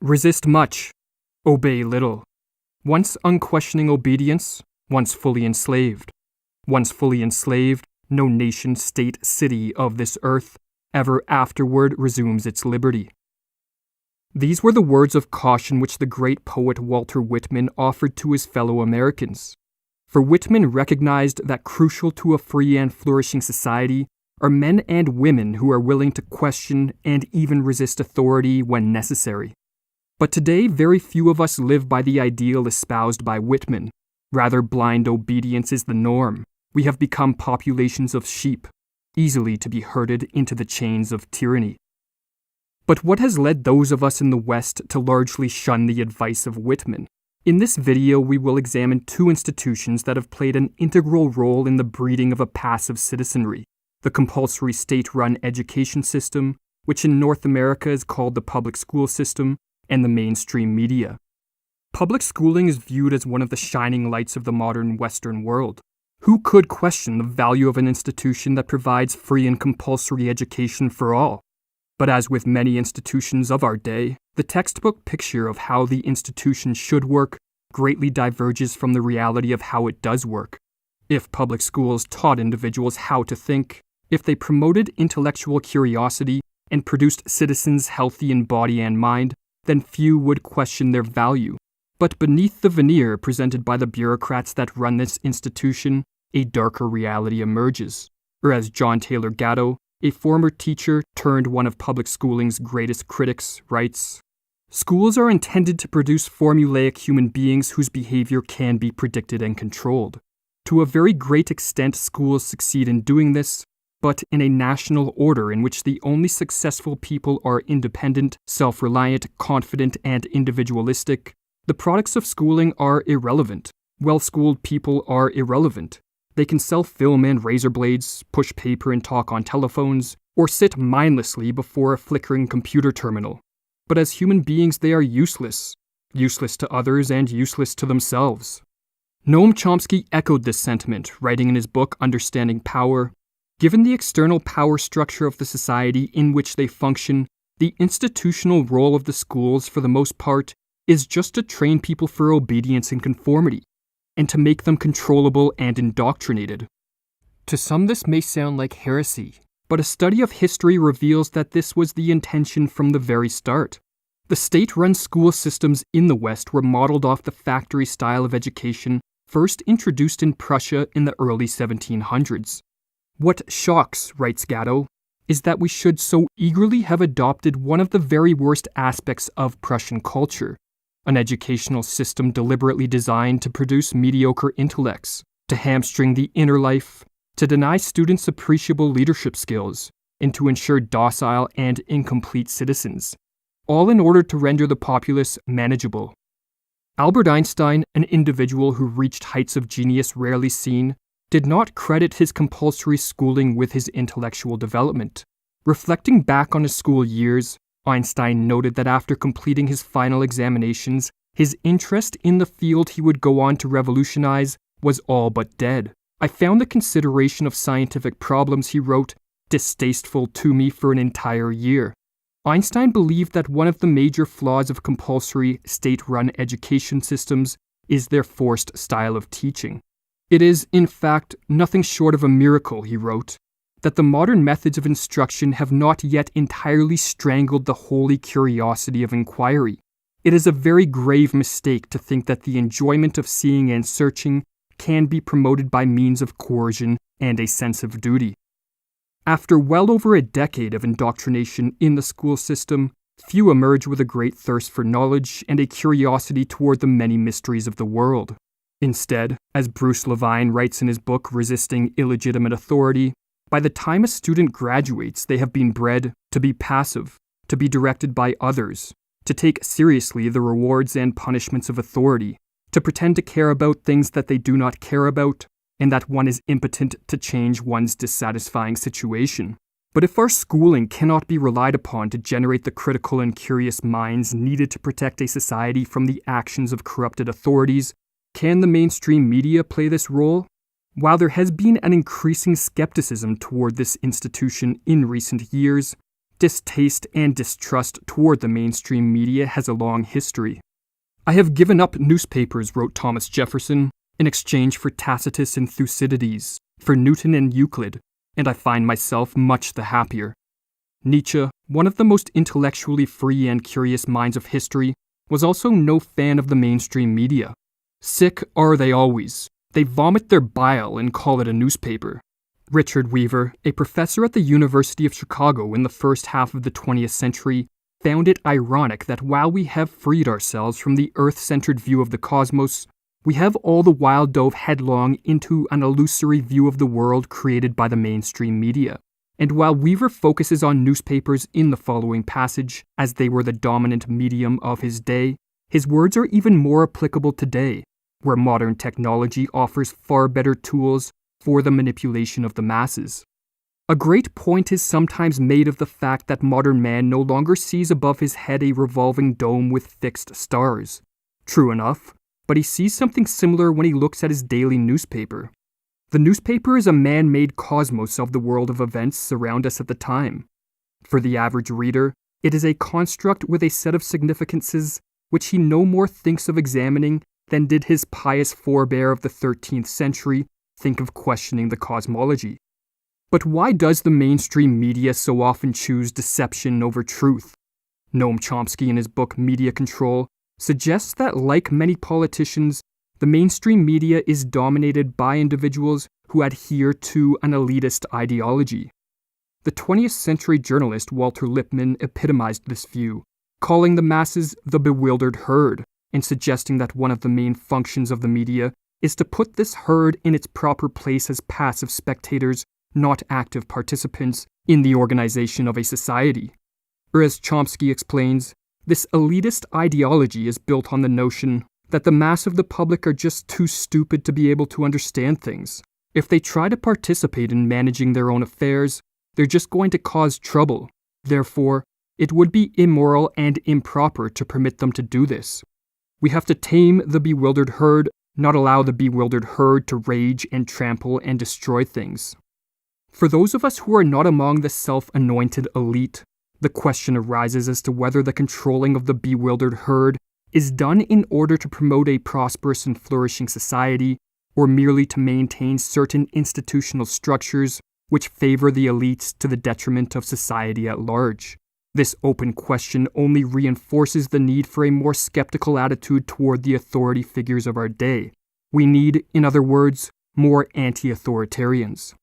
Resist much, obey little. Once unquestioning obedience, once fully enslaved. Once fully enslaved, no nation, state, city of this earth ever afterward resumes its liberty. These were the words of caution which the great poet Walter Whitman offered to his fellow Americans. For Whitman recognized that crucial to a free and flourishing society are men and women who are willing to question and even resist authority when necessary. But today, very few of us live by the ideal espoused by Whitman. Rather, blind obedience is the norm. We have become populations of sheep, easily to be herded into the chains of tyranny. But what has led those of us in the West to largely shun the advice of Whitman? In this video, we will examine two institutions that have played an integral role in the breeding of a passive citizenry: the compulsory state-run education system, which in North America is called the public school system, and the mainstream media. Public schooling is viewed as one of the shining lights of the modern Western world. Who could question the value of an institution that provides free and compulsory education for all? But as with many institutions of our day, the textbook picture of how the institution should work greatly diverges from the reality of how it does work. If public schools taught individuals how to think, if they promoted intellectual curiosity and produced citizens healthy in body and mind, then few would question their value. But beneath the veneer presented by the bureaucrats that run this institution, a darker reality emerges. Or as John Taylor Gatto, a former teacher turned one of public schooling's greatest critics, writes, "Schools are intended to produce formulaic human beings whose behavior can be predicted and controlled. To a very great extent, schools succeed in doing this, but in a national order in which the only successful people are independent, self-reliant, confident, and individualistic, the products of schooling are irrelevant. Well-schooled people are irrelevant. They can sell film and razor blades, push paper and talk on telephones, or sit mindlessly before a flickering computer terminal. But as human beings, they are useless to others and useless to themselves." Noam Chomsky echoed this sentiment, writing in his book Understanding Power, "Given the external power structure of the society in which they function, the institutional role of the schools, for the most part, is just to train people for obedience and conformity, and to make them controllable and indoctrinated." To some this may sound like heresy, but a study of history reveals that this was the intention from the very start. The state-run school systems in the West were modeled off the factory style of education first introduced in Prussia in the early 1700s. "What shocks," writes Gatto, "is that we should so eagerly have adopted one of the very worst aspects of Prussian culture, an educational system deliberately designed to produce mediocre intellects, to hamstring the inner life, to deny students appreciable leadership skills, and to ensure docile and incomplete citizens, all in order to render the populace manageable." Albert Einstein, an individual who reached heights of genius rarely seen, did not credit his compulsory schooling with his intellectual development. Reflecting back on his school years, Einstein noted that after completing his final examinations, his interest in the field he would go on to revolutionize was all but dead. "I found the consideration of scientific problems," he wrote, "distasteful to me for an entire year." Einstein believed that one of the major flaws of compulsory, state-run education systems is their forced style of teaching. "It is, in fact, nothing short of a miracle," he wrote, "that the modern methods of instruction have not yet entirely strangled the holy curiosity of inquiry. It is a very grave mistake to think that the enjoyment of seeing and searching can be promoted by means of coercion and a sense of duty." After well over a decade of indoctrination in the school system, few emerge with a great thirst for knowledge and a curiosity toward the many mysteries of the world. Instead, as Bruce Levine writes in his book Resisting Illegitimate Authority, by the time a student graduates, they have been bred to be passive, to be directed by others, to take seriously the rewards and punishments of authority, to pretend to care about things that they do not care about, and that one is impotent to change one's dissatisfying situation. But if our schooling cannot be relied upon to generate the critical and curious minds needed to protect a society from the actions of corrupted authorities, can the mainstream media play this role? While there has been an increasing skepticism toward this institution in recent years, Distaste and distrust toward the mainstream media has a long history. "I have given up newspapers," wrote Thomas Jefferson, "in exchange for Tacitus and Thucydides, for Newton and Euclid, and I find myself much the happier." Nietzsche, one of the most intellectually free and curious minds of history, was also no fan of the mainstream media. "Sick are they always. They vomit their bile and call it a newspaper." Richard Weaver, a professor at the University of Chicago in the first half of the 20th century, found it ironic that while we have freed ourselves from the earth-centered view of the cosmos, we have all the while dove headlong into an illusory view of the world created by the mainstream media. And while Weaver focuses on newspapers in the following passage, as they were the dominant medium of his day, his words are even more applicable today, where modern technology offers far better tools for the manipulation of the masses. A great point is sometimes made of the fact that modern man no longer sees above his head a revolving dome with fixed stars. True enough, but he sees something similar when he looks at his daily newspaper. The newspaper is a man-made cosmos of the world of events around us at the time. For the average reader, it is a construct with a set of significances which he no more thinks of examining than did his pious forebear of the 13th century think of questioning the cosmology. But why does the mainstream media so often choose deception over truth? Noam Chomsky, in his book Media Control, suggests that, like many politicians, the mainstream media is dominated by individuals who adhere to an elitist ideology. The 20th century journalist Walter Lippmann epitomized this view, calling the masses the bewildered herd, and suggesting that one of the main functions of the media is to put this herd in its proper place as passive spectators, not active participants, in the organization of a society. Or as Chomsky explains, this elitist ideology is built on the notion that the mass of the public are just too stupid to be able to understand things. If they try to participate in managing their own affairs, they're just going to cause trouble. Therefore, it would be immoral and improper to permit them to do this. We have to tame the bewildered herd, not allow the bewildered herd to rage and trample and destroy things. For those of us who are not among the self-anointed elite, the question arises as to whether the controlling of the bewildered herd is done in order to promote a prosperous and flourishing society, or merely to maintain certain institutional structures which favor the elites to the detriment of society at large. This open question only reinforces the need for a more skeptical attitude toward the authority figures of our day. We need, in other words, more anti-authoritarians.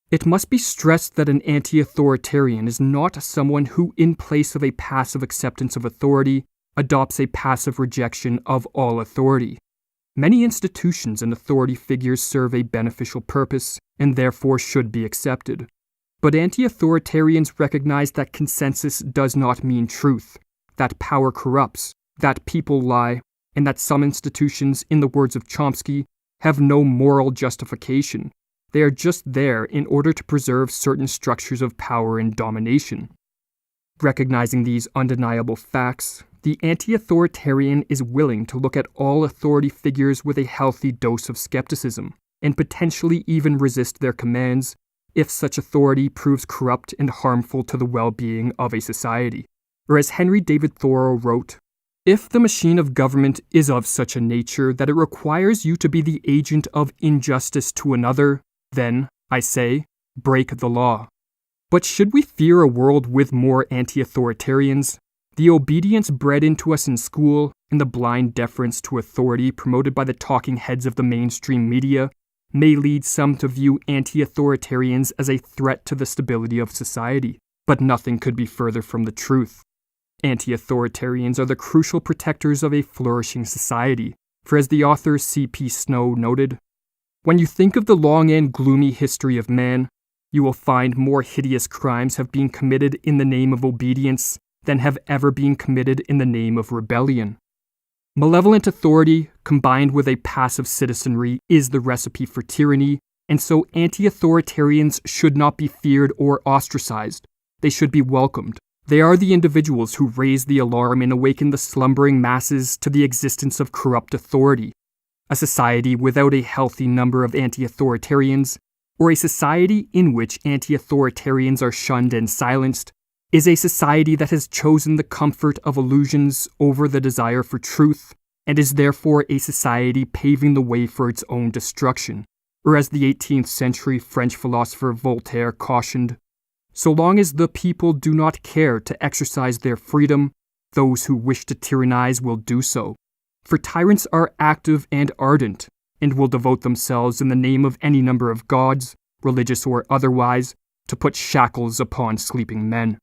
It must be stressed that an anti-authoritarian is not someone who, in place of a passive acceptance of authority, adopts a passive rejection of all authority. Many institutions and authority figures serve a beneficial purpose and therefore should be accepted. But anti-authoritarians recognize that consensus does not mean truth, that power corrupts, that people lie, and that some institutions, in the words of Chomsky, have no moral justification. They are just there in order to preserve certain structures of power and domination. Recognizing these undeniable facts, the anti-authoritarian is willing to look at all authority figures with a healthy dose of skepticism, and potentially even resist their commands if such authority proves corrupt and harmful to the well-being of a society. Or as Henry David Thoreau wrote, "If the machine of government is of such a nature that it requires you to be the agent of injustice to another, then, I say, break the law." But should we fear a world with more anti-authoritarians? The obedience bred into us in school and the blind deference to authority promoted by the talking heads of the mainstream media may lead some to view anti-authoritarians as a threat to the stability of society, but nothing could be further from the truth. Anti-authoritarians are the crucial protectors of a flourishing society, for as the author C.P. Snow noted, "When you think of the long and gloomy history of man, you will find more hideous crimes have been committed in the name of obedience than have ever been committed in the name of rebellion." Malevolent authority, combined with a passive citizenry, is the recipe for tyranny, and so anti-authoritarians should not be feared or ostracized. They should be welcomed. They are the individuals who raise the alarm and awaken the slumbering masses to the existence of corrupt authority. A society without a healthy number of anti-authoritarians, or a society in which anti-authoritarians are shunned and silenced, is a society that has chosen the comfort of illusions over the desire for truth, and is therefore a society paving the way for its own destruction. Or as the 18th century French philosopher Voltaire cautioned, so long as the people do not care to exercise their freedom, those who wish to tyrannize will do so. For tyrants are active and ardent, and will devote themselves in the name of any number of gods, religious or otherwise, to put shackles upon sleeping men.